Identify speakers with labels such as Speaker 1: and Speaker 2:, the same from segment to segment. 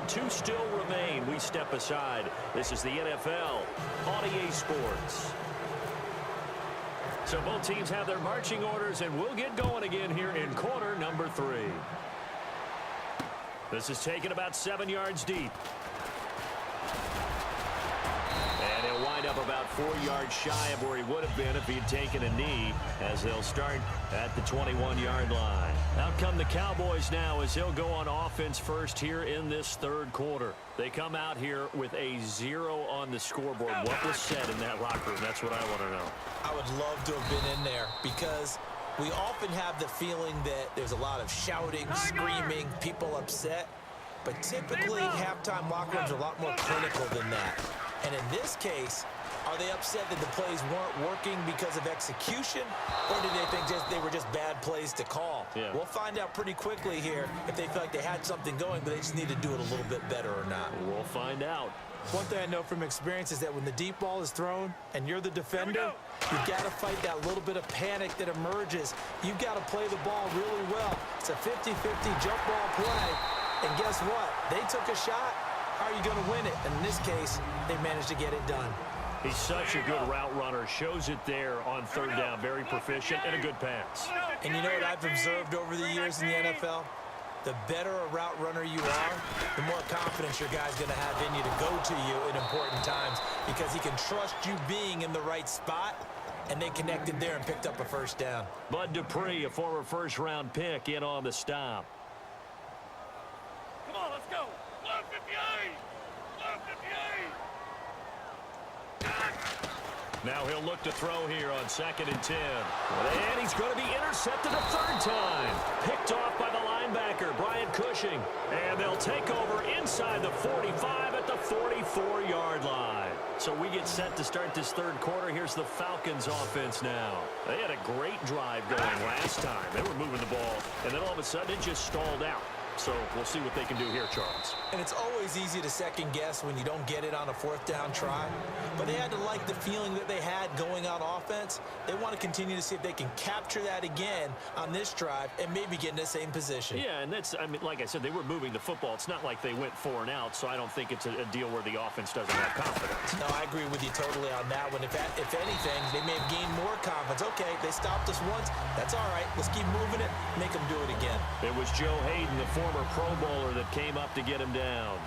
Speaker 1: and 2 still remain. We step aside. This is the NFL on EA Sports. So both teams have their marching orders, and we'll get going again here in quarter number 3. This is taken about 7 yards deep. And he'll wind up about 4 yards shy of where he would have been if he had taken a knee, as they'll start at the 21-yard line. Out come the Cowboys now as he'll go on offense first here in this third quarter. They come out here with a 0 on the scoreboard. What was said in that locker room? That's what I want to know.
Speaker 2: I would love to have been in there because we often have the feeling that there's a lot of shouting, screaming, people upset. But typically, halftime locker rooms are a lot more clinical than that. And in this case, are they upset that the plays weren't working because of execution, or did they think they were just bad plays to call?
Speaker 1: Yeah.
Speaker 2: We'll find out pretty quickly here if they feel like they had something going, but they just need to do it a little bit better or not.
Speaker 1: We'll find out.
Speaker 2: One thing I know from experience is that when the deep ball is thrown and you're the defender, you've got to fight that little bit of panic that emerges. You've got to play the ball really well. It's a 50-50 jump ball play, and guess what? They took a shot. How are you going to win it? And in this case, they managed to get it done.
Speaker 1: He's such a good route runner. Shows it there on third down. Very proficient and a good pass.
Speaker 2: And you know what I've observed over the years in the NFL? The better a route runner you are, the more confidence your guy's going to have in you to go to you in important times because he can trust you being in the right spot, and they connected there and picked up a first down.
Speaker 1: Bud Dupree, a former first-round pick, in on the stop.
Speaker 3: Come on, let's go. 158! 158!
Speaker 1: Now he'll look to throw here on 2nd and 10. And he's going to be intercepted a third time. Picked off by the linebacker, Brian Cushing. And they'll take over inside the 45 at the 44-yard line. So we get set to start this third quarter. Here's the Falcons offense now. They had a great drive going last time. They were moving the ball, and then all of a sudden it just stalled out. So we'll see what they can do here, Charles.
Speaker 2: And it's always easy to second guess when you don't get it on a 4th down try. But they had to like the feeling that they had going on offense. They want to continue to see if they can capture that again on this drive and maybe get in the same position.
Speaker 1: Yeah, and that's, I mean, like I said, they were moving the football. It's not like they went 4 and out, so I don't think it's a deal where the offense doesn't have confidence.
Speaker 2: No, I agree with you totally on that one. If anything, they may have gained more confidence. Okay, they stopped us once. That's all right. Let's keep moving it. Make them do it again.
Speaker 1: It was Joe Hayden, the former Pro Bowler, that came up to get him down.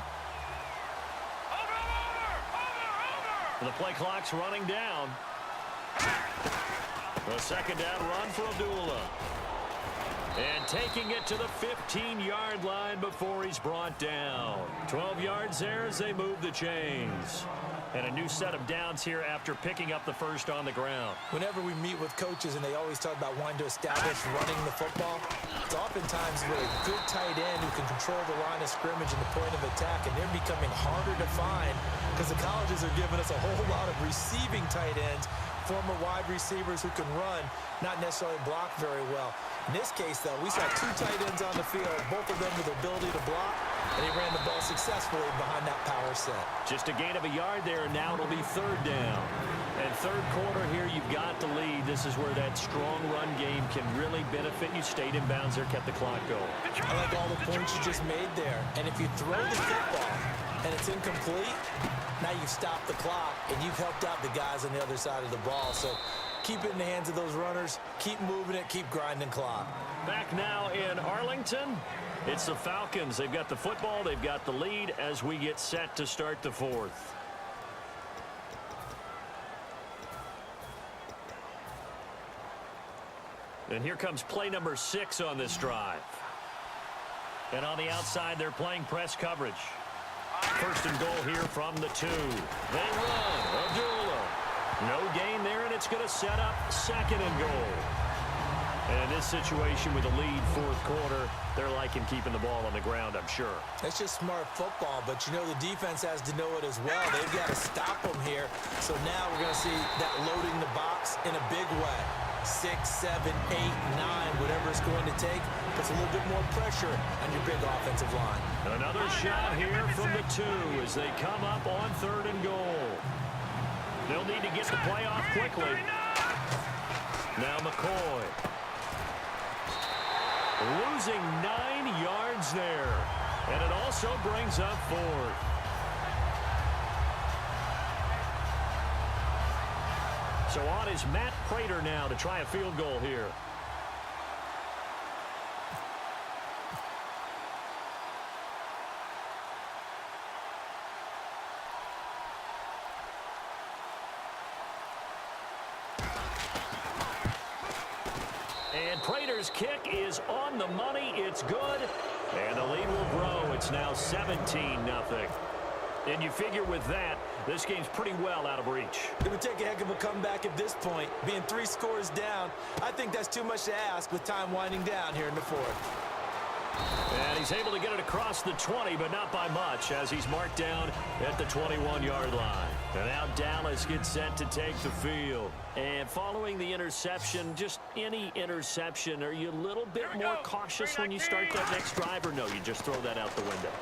Speaker 1: The play clock's running down. The 2nd down run for Abdullah. And taking it to the 15-yard line before he's brought down. 12 yards there as they move the chains. And a new set of downs here after picking up the first on the ground.
Speaker 2: Whenever we meet with coaches and they always talk about wanting to establish running the football, it's oftentimes with a good tight end who can control the line of scrimmage and the point of attack, and they're becoming harder to find because the colleges are giving us a whole lot of receiving tight ends, former wide receivers who can run, not necessarily block very well. In this case, though, we saw 2 tight ends on the field, both of them with the ability to block, and he ran the ball successfully behind that power set.
Speaker 1: Just a gain of a yard there, and now it'll be 3rd down. And third quarter here, you've got the lead. This is where that strong run game can really benefit you. Stayed in bounds there, kept the clock going.
Speaker 2: I like all the points you just made there. And if you throw the football and it's incomplete, now you've stopped the clock, and you've helped out the guys on the other side of the ball. So keep it in the hands of those runners. Keep moving it. Keep grinding clock.
Speaker 1: Back now in Arlington. It's the Falcons. They've got the football. They've got the lead as we get set to start the 4th. And here comes play number 6 on this drive. And on the outside, they're playing press coverage. 1st and goal here from the 2. They run. Abdullah. No gain there, and it's going to set up 2nd and goal. And in this situation with the lead 4th quarter, they're liking keeping the ball on the ground, I'm sure.
Speaker 2: It's just smart football, but you know the defense has to know it as well. They've got to stop them here. So now we're going to see that loading the box in a big way. 6, 7, 8, 9, whatever it's going to take, puts a little bit more pressure on your big offensive line.
Speaker 1: Another shot here from the 2 as they come up on 3rd and goal. They'll need to get the play off quickly. Now McCoy. Losing 9 yards there. And it also brings up 4th. So on is Matt Prater now to try a field goal here. And Prater's kick is on the money. It's good. And the lead will grow. It's now 17-0. And you figure with that, this game's pretty well out of reach.
Speaker 2: It would take a heck of a comeback at this point. Being 3 scores down, I think that's too much to ask with time winding down here in the 4th.
Speaker 1: And he's able to get it across the 20, but not by much, as he's marked down at the 21-yard line. And now Dallas gets set to take the field. And following the interception, just any interception, are you a little bit more cautious when you start that next drive, or no, you just throw that out the window?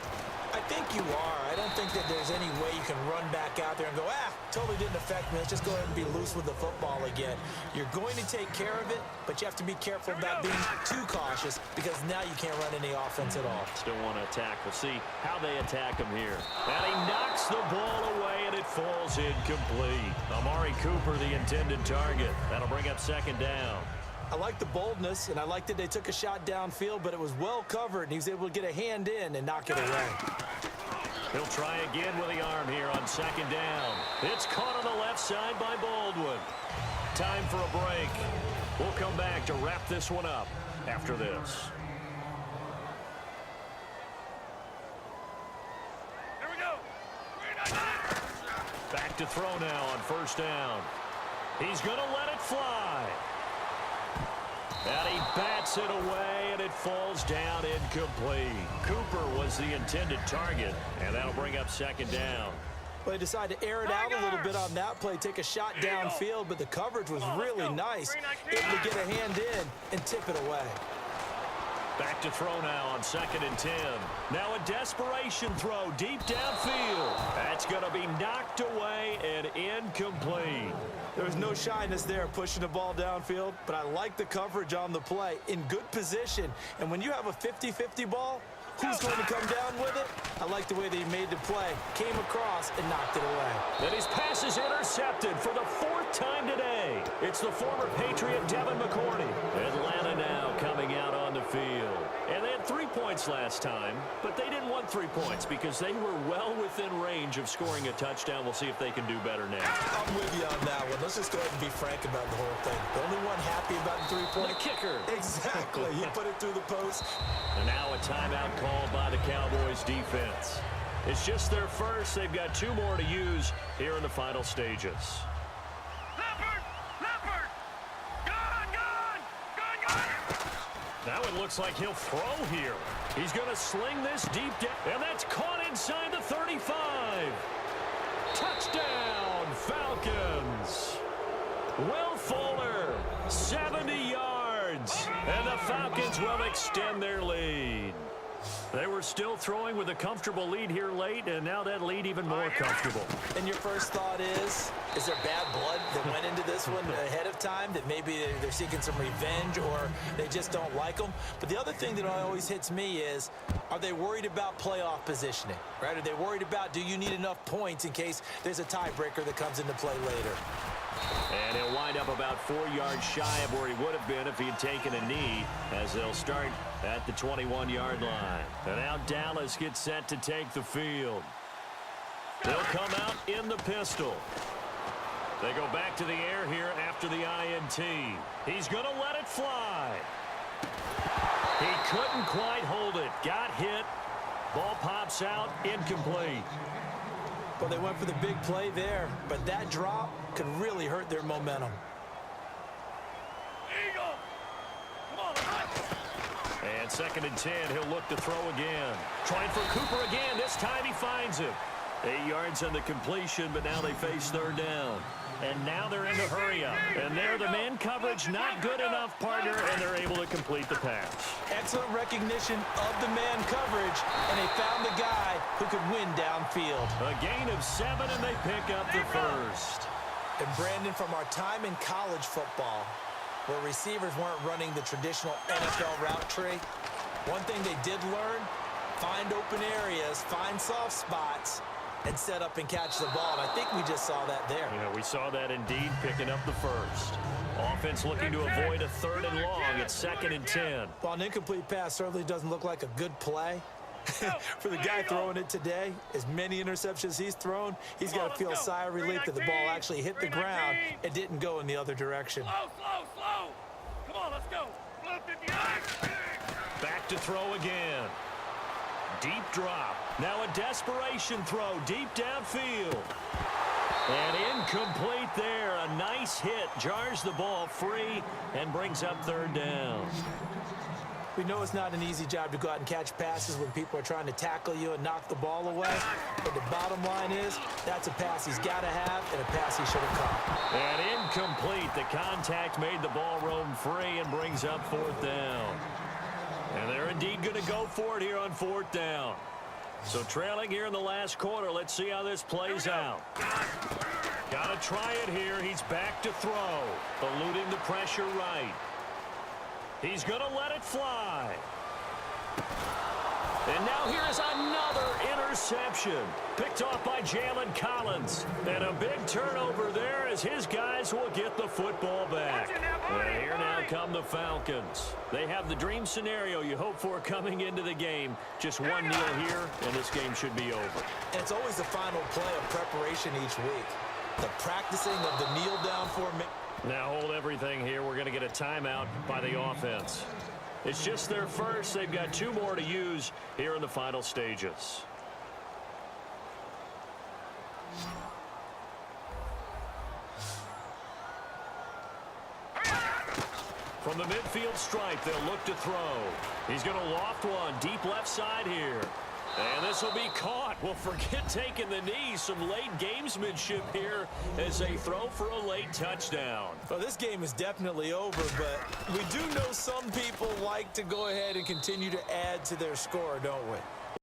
Speaker 2: I think you are. I don't think that there's any way you can run back out there and go, totally didn't affect me. Let's just go ahead and be loose with the football again. You're going to take care of it, but you have to be careful about being too cautious because now you can't run any offense at all.
Speaker 1: Still want to attack. We'll see how they attack him here. And he knocks the ball away, and it falls incomplete. Amari Cooper, the intended target. That'll bring up 2nd down.
Speaker 2: I like the boldness, and I like that they took a shot downfield, but it was well covered, and he was able to get a hand in and knock it away.
Speaker 1: He'll try again with the arm here on 2nd down. It's caught on the left side by Baldwin. Time for a break. We'll come back to wrap this one up after this.
Speaker 3: Here we go.
Speaker 1: Back to throw now on 1st down. He's going to let it fly. And he bats it away, and it falls down incomplete. Cooper was the intended target, and that'll bring up 2nd down.
Speaker 2: Well, they decided to air it out a little bit on that play, take a shot downfield, but the coverage was really nice. Able to get a hand in and tip it away.
Speaker 1: Back to throw now on 2nd and 10. Now a desperation throw deep downfield. That's going to be knocked away and incomplete.
Speaker 2: There was no shyness there pushing the ball downfield, but I like the coverage on the play. In good position. And when you have a 50-50 ball, who's going to come down with it? I like the way they made the play. Came across and knocked it away.
Speaker 1: And his pass is intercepted for the 4th time today. It's the former Patriot Devin McCourty. Atlanta now coming out on the field. And they had 3 points last time, but they didn't want 3 points because they were well within range of scoring a touchdown. We'll see if they can do better now.
Speaker 2: I'm with you on that one. Let's just go ahead and be frank about the whole thing. The only one happy about the 3-point.
Speaker 1: The kicker.
Speaker 2: Exactly. He put it through the post.
Speaker 1: And now a timeout called by the Cowboys defense. It's just their first. They've got 2 more to use here in the final stages.
Speaker 3: Leopard! Gone!
Speaker 1: Now it looks like he'll throw here. He's going to sling this deep down, and that's caught inside the 35. Touchdown, Falcons. Will Fuller, 70 yards, and the Falcons will extend their lead. They were still throwing with a comfortable lead here late, and now that lead even more comfortable.
Speaker 2: And your first thought is there bad blood that went into this one ahead of time, that maybe they're seeking some revenge or they just don't like them? But the other thing that always hits me is, are they worried about playoff positioning, right? Are they worried about, do you need enough points in case there's a tiebreaker that comes into play later?
Speaker 1: And he'll wind up about 4 yards shy of where he would have been if he had taken a knee, as they'll start at the 21-yard line. And now Dallas gets set to take the field. They'll come out in the pistol. They go back to the air here after the INT. He's going to let it fly. He couldn't quite hold it. Got hit. Ball pops out. Incomplete.
Speaker 2: Well, they went for the big play there, but that drop could really hurt their momentum.
Speaker 3: Eagle! Come on,
Speaker 1: and 2nd and 10, he'll look to throw again. Trying for Cooper again. This time he finds him. 8 yards on the completion, but now they face 3rd down. And now they're in the hurry-up. And there, the man coverage not good enough, partner, and they're able to complete the pass.
Speaker 2: Excellent recognition of the man coverage, and they found the guy who could win downfield.
Speaker 1: A gain of 7, and they pick up the first.
Speaker 2: And Brandon, from our time in college football, where receivers weren't running the traditional NFL route tree, one thing they did learn find open areas, find soft spots, and set up and catch the ball. And I think we just saw that there.
Speaker 1: Yeah, we saw that indeed, picking up the first. Offense looking to avoid a 3rd and long. It's 2nd and 10.
Speaker 2: Well, an incomplete pass certainly doesn't look like a good play. For the guy throwing it today, as many interceptions he's thrown, he's got to feel a sigh of relief that the ball actually hit the ground and didn't go in the other direction.
Speaker 3: Slow. Come on, let's go. Blue 58.
Speaker 1: Back to throw again. Deep drop. Now a desperation throw deep downfield. And incomplete there. A nice hit. Jars the ball free and brings up 3rd down.
Speaker 2: We know it's not an easy job to go out and catch passes when people are trying to tackle you and knock the ball away. But the bottom line is, that's a pass he's got to have and a pass he should have caught.
Speaker 1: And incomplete. The contact made the ball roam free and brings up 4th down. And they're indeed going to go for it here on 4th down. So trailing here in the last quarter. Let's see how this plays out. Got to try it here. He's back to throw. Eluding the pressure right. He's going to let it fly. And now here's another interception. Picked off by Jalen Collins. And a big turnover there as his guys will get the football back. And here now come the Falcons. They have the dream scenario you hope for coming into the game. Just 1-0 here, and this game should be over.
Speaker 2: And it's always the final play of preparation each week. The practicing of the kneel-down formation.
Speaker 1: Now hold everything here. We're going to get a timeout by the offense. It's just their first. They've got 2 more to use here in the final stages. From the midfield stripe, they'll look to throw. He's going to loft one deep left side here. And this will be caught. Well, forget taking the knee. Some late gamesmanship here as they throw for a late touchdown.
Speaker 2: Well, this game is definitely over, but we do know some people like to go ahead and continue to add to their score, don't we?